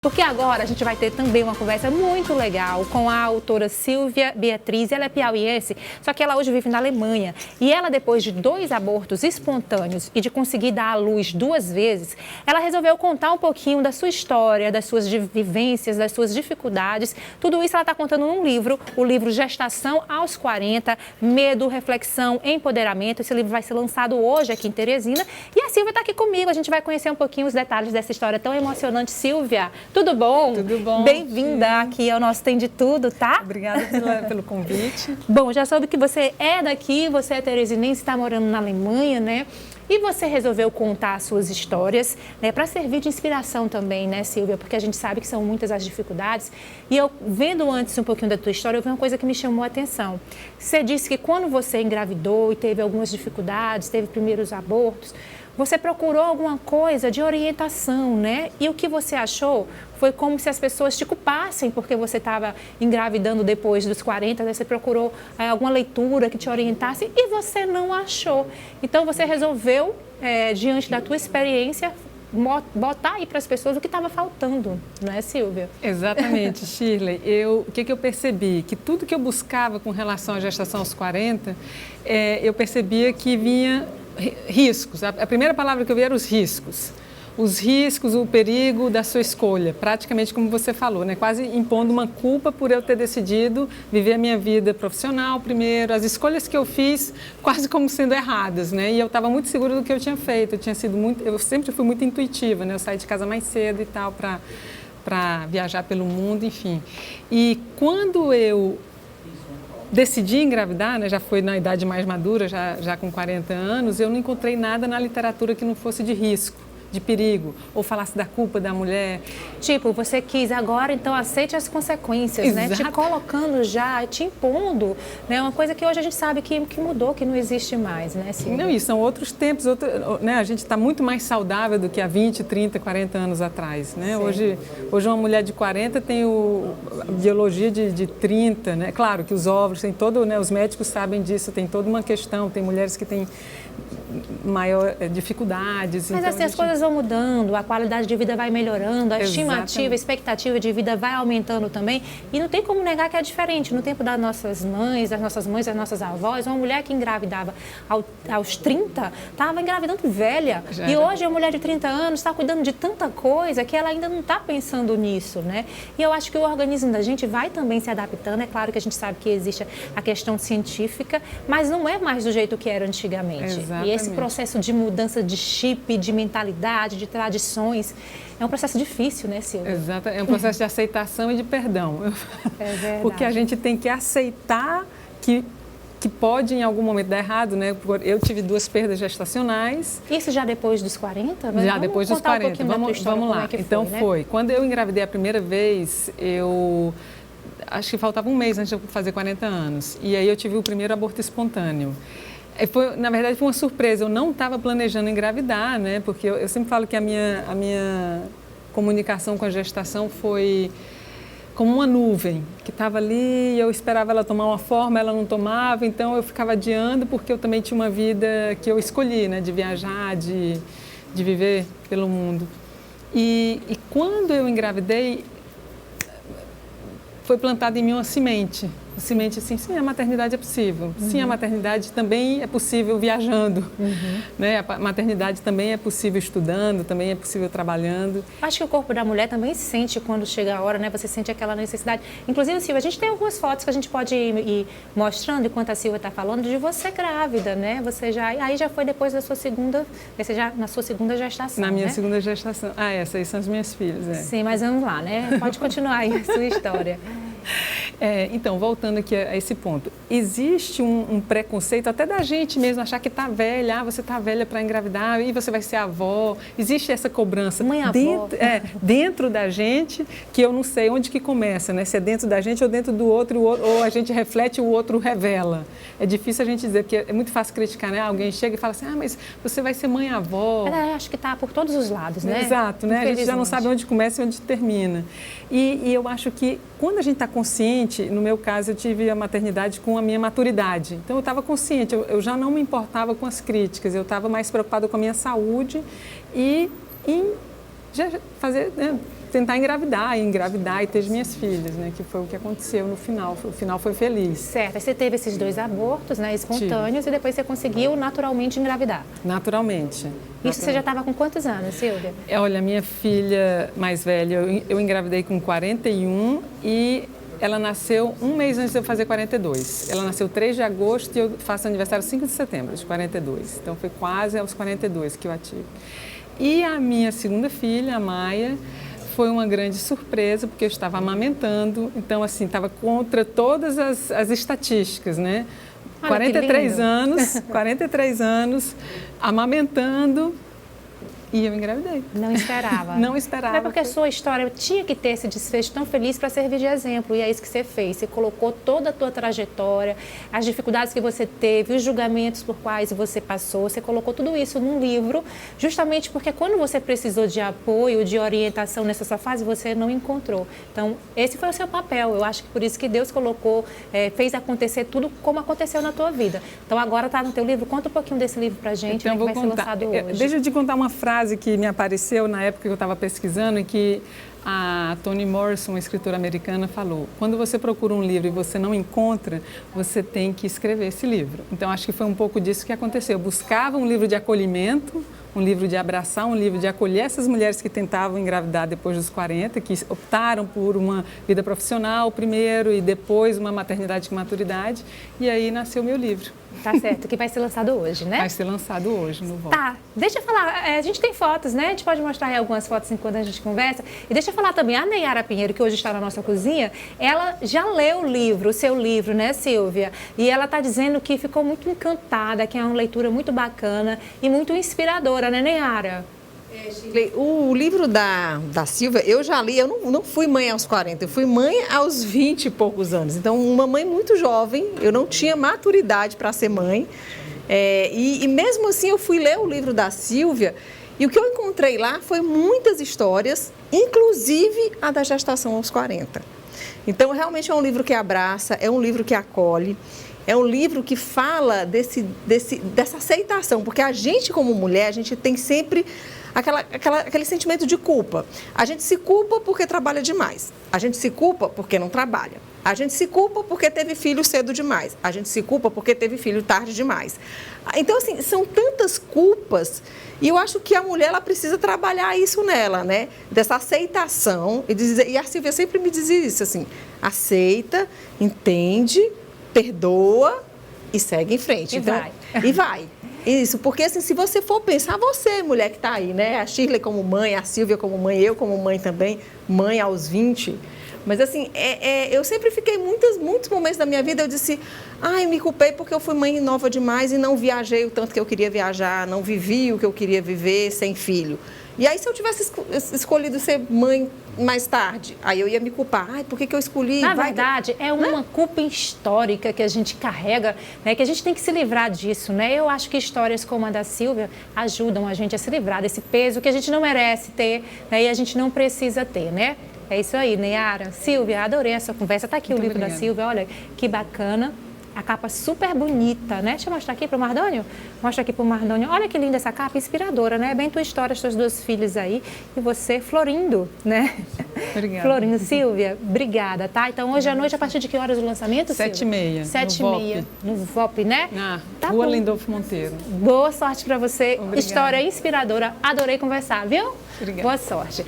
Porque agora a gente vai ter também uma conversa muito legal com a autora Silvia Beatriz. Ela é piauiense, só que ela hoje vive na Alemanha. E ela, depois de 2 abortos espontâneos e de conseguir dar à luz 2 vezes, ela resolveu contar um pouquinho da sua história, das suas vivências, das suas dificuldades. Tudo isso ela está contando num livro, o livro Gestação aos 40, Medo, Reflexão, Empoderamento. Esse livro vai ser lançado hoje aqui em Teresina. E a Silvia está aqui comigo, a gente vai conhecer um pouquinho os detalhes dessa história tão emocionante. Silvia, tudo bom? Tudo bom. Bem-vinda aqui ao nosso Tem de Tudo, tá? Obrigada pelo convite. Bom, já soube que você é daqui, você é teresinense, está morando na Alemanha, né? E você resolveu contar as suas histórias, né, para servir de inspiração também, né, Silvia? Porque a gente sabe que são muitas as dificuldades. E eu, vendo antes um pouquinho da tua história, eu vi uma coisa que me chamou a atenção. Você disse que quando você engravidou e teve algumas dificuldades, teve primeiros abortos, você procurou alguma coisa de orientação, né? E o que você achou foi como se as pessoas te culpassem porque você estava engravidando depois dos 40, né? Você procurou alguma leitura que te orientasse e você não achou. Então, você resolveu, diante da tua experiência, botar aí para as pessoas o que estava faltando, não é, Silvia? Exatamente, Shirley. O que eu percebi? Que tudo que eu buscava com relação à gestação aos 40, eu percebia que vinha riscos. A primeira palavra que eu vi era os riscos. Os riscos, o perigo da sua escolha, praticamente como você falou, né? Quase impondo uma culpa por eu ter decidido viver a minha vida profissional primeiro, as escolhas que eu fiz quase como sendo erradas, né? E eu estava muito segura do que eu tinha feito, eu sempre fui muito intuitiva, né? Eu saí de casa mais cedo e tal para viajar pelo mundo, enfim. E quando eu decidi engravidar, né, já foi na idade mais madura, já com 40 anos, eu não encontrei nada na literatura que não fosse de risco, de perigo, ou falasse da culpa da mulher. Tipo, você quis agora, então aceite as consequências, Exato. né? Te colocando já, te impondo, né? Uma coisa que hoje a gente sabe que mudou, que não existe mais, né, Silvia? Não, e são outros tempos, né? A gente está muito mais saudável do que há 20, 30, 40 anos atrás, né? Hoje uma mulher de 40 tem a biologia de 30, né? Claro que os óvulos, tem todo, né? Os médicos sabem disso, tem toda uma questão, tem mulheres que têm maior dificuldades. Mas então, assim, as coisas vão mudando, a qualidade de vida vai melhorando, a estimativa, a expectativa de vida vai aumentando também. E não tem como negar que é diferente. No tempo das nossas mães, das nossas avós, uma mulher que engravidava aos 30 estava engravidando velha. E hoje a mulher de 30 anos está cuidando de tanta coisa que ela ainda não está pensando nisso, né? E eu acho que o organismo da gente vai também se adaptando. É claro que a gente sabe que existe a questão científica, mas não é mais do jeito que era antigamente. Exatamente. E esse processo de mudança de chip, de mentalidade, de tradições, é um processo difícil, né, Silvia? Exato, é um processo de aceitação e de perdão. É verdade. Porque a gente tem que aceitar que pode em algum momento dar errado, né? Eu tive 2 perdas gestacionais. Isso já depois dos 40? Já depois dos 40. Vamos lá. Então foi. Quando eu engravidei a primeira vez, eu acho que faltava um mês antes de eu fazer 40 anos. E aí eu tive o primeiro aborto espontâneo. Na verdade, foi uma surpresa. Eu não estava planejando engravidar, né? Porque eu sempre falo que a minha comunicação com a gestação foi como uma nuvem, que estava ali, eu esperava ela tomar uma forma, ela não tomava, então eu ficava adiando, porque eu também tinha uma vida que eu escolhi, né? De viajar, de viver pelo mundo. E quando eu engravidei, foi plantada em mim uma semente. Uma semente assim, sim, a maternidade é possível. Sim, a maternidade também é possível viajando. Né? A maternidade também é possível estudando, também é possível trabalhando. Acho que o corpo da mulher também sente quando chega a hora, né? Você sente aquela necessidade. Inclusive, Silvia, a gente tem algumas fotos que a gente pode ir mostrando enquanto a Silvia está falando de você grávida, né? Aí já foi depois da sua segunda, na sua segunda gestação, Na minha né? segunda gestação. Essas aí são as minhas filhas, Sim, mas vamos lá, né? Pode continuar aí a sua história. Então, voltando aqui a esse ponto, existe um preconceito até da gente mesmo, achar que está velha, você está velha para engravidar e você vai ser avó. Existe essa cobrança dentro da gente, que eu não sei onde que começa, né? Se é dentro da gente ou dentro do outro, ou a gente reflete e o outro revela. É difícil a gente dizer, porque é muito fácil criticar, né? Alguém chega e fala assim, mas você vai ser mãe-avó. Acho que está por todos os lados, né? Exato, né? A gente já não sabe onde começa e onde termina. E eu acho que quando a gente está consciente, no meu caso eu tive a maternidade com a minha maturidade, então eu estava consciente, eu já não me importava com as críticas, eu estava mais preocupada com a minha saúde e em fazer, né, tentar engravidar e ter as minhas filhas, né? Que foi o que aconteceu no final. O final foi feliz. Certo. Aí você teve esses 2 abortos, né, espontâneos, e depois você conseguiu naturalmente engravidar. Naturalmente. Isso você já estava com quantos anos, Silvia? Olha, minha filha mais velha, eu engravidei com 41 e ela nasceu um mês antes de eu fazer 42. Ela nasceu 3 de agosto e eu faço aniversário 5 de setembro de 42. Então foi quase aos 42 que eu a tive. E a minha segunda filha, a Maia, foi uma grande surpresa, porque eu estava amamentando, então assim, estava contra todas as estatísticas, né? Olha, 43 anos, amamentando, e eu engravidei. Não esperava. Não esperava. É porque a sua história tinha que ter esse desfecho tão feliz para servir de exemplo. E é isso que você fez. Você colocou toda a tua trajetória, as dificuldades que você teve, os julgamentos por quais você passou. Você colocou tudo isso num livro, justamente porque quando você precisou de apoio, de orientação nessa sua fase, você não encontrou. Então, esse foi o seu papel. Eu acho que por isso que Deus colocou, fez acontecer tudo como aconteceu na tua vida. Então, agora está no teu livro. Conta um pouquinho desse livro para a gente, então, que vai ser lançado hoje. Deixa eu te contar uma frase que me apareceu na época que eu estava pesquisando e que a Toni Morrison, uma escritora americana, falou: quando você procura um livro e você não encontra, você tem que escrever esse livro. Então, acho que foi um pouco disso que aconteceu. Eu buscava um livro de acolhimento, um livro de abraçar, um livro de acolher essas mulheres que tentavam engravidar depois dos 40, que optaram por uma vida profissional primeiro e depois uma maternidade com maturidade. E aí nasceu o meu livro. Tá certo, que vai ser lançado hoje, né? Vai ser lançado hoje no Vol. Tá, deixa eu falar, a gente tem fotos, né? A gente pode mostrar aí algumas fotos enquanto a gente conversa. E deixa eu falar também, a Neyara Pinheiro, que hoje está na nossa cozinha, ela já leu o seu livro, né, Silvia? E ela tá dizendo que ficou muito encantada, que é uma leitura muito bacana e muito inspiradora, né, Neyara? O livro da Silvia, eu já li, eu não fui mãe aos 40, eu fui mãe aos 20 e poucos anos. Então, uma mãe muito jovem, eu não tinha maturidade para ser mãe. E mesmo assim, eu fui ler o livro da Silvia e o que eu encontrei lá foi muitas histórias, inclusive a da gestação aos 40. Então, realmente é um livro que abraça, é um livro que acolhe. É um livro que fala dessa aceitação, porque a gente, como mulher, a gente tem sempre aquele sentimento de culpa. A gente se culpa porque trabalha demais. A gente se culpa porque não trabalha. A gente se culpa porque teve filho cedo demais. A gente se culpa porque teve filho tarde demais. Então, assim, são tantas culpas e eu acho que a mulher, ela precisa trabalhar isso nela, né? Dessa aceitação. E a Silvia sempre me dizia isso, assim, aceita, entende, perdoa e segue em frente. E vai. Isso, porque assim, se você for pensar, você, mulher que está aí, né? A Shirley como mãe, a Silvia como mãe, eu como mãe também, mãe aos 20. Mas assim, eu sempre fiquei muitos momentos da minha vida, eu disse, me culpei porque eu fui mãe nova demais e não viajei o tanto que eu queria viajar, não vivi o que eu queria viver sem filho. E aí, se eu tivesse escolhido ser mãe mais tarde, aí eu ia me culpar. Por que eu escolhi? Na verdade, é uma culpa histórica que a gente carrega, né? Que a gente tem que se livrar disso, né? Eu acho que histórias como a da Silvia ajudam a gente a se livrar desse peso que a gente não merece ter, né? E a gente não precisa ter, né? É isso aí, Neyara. Silvia, adorei essa conversa. Tá aqui o livro da Silvia, olha que bacana. A capa super bonita, né? Deixa eu mostrar aqui para o Mardônio. Mostra aqui para o Mardônio. Olha que linda essa capa, inspiradora, né? Bem tua história, os teus 2 filhos aí. E você florindo, né? Obrigada. Florindo. Silvia, obrigada, tá? Então, hoje à noite, a partir de que horas o lançamento, Silvia? 7h30. 7h30. No VOP, né? Tá Rua bom. Lindolfo Monteiro. Boa sorte para você. Obrigada. História inspiradora. Adorei conversar, viu? Obrigada. Boa sorte.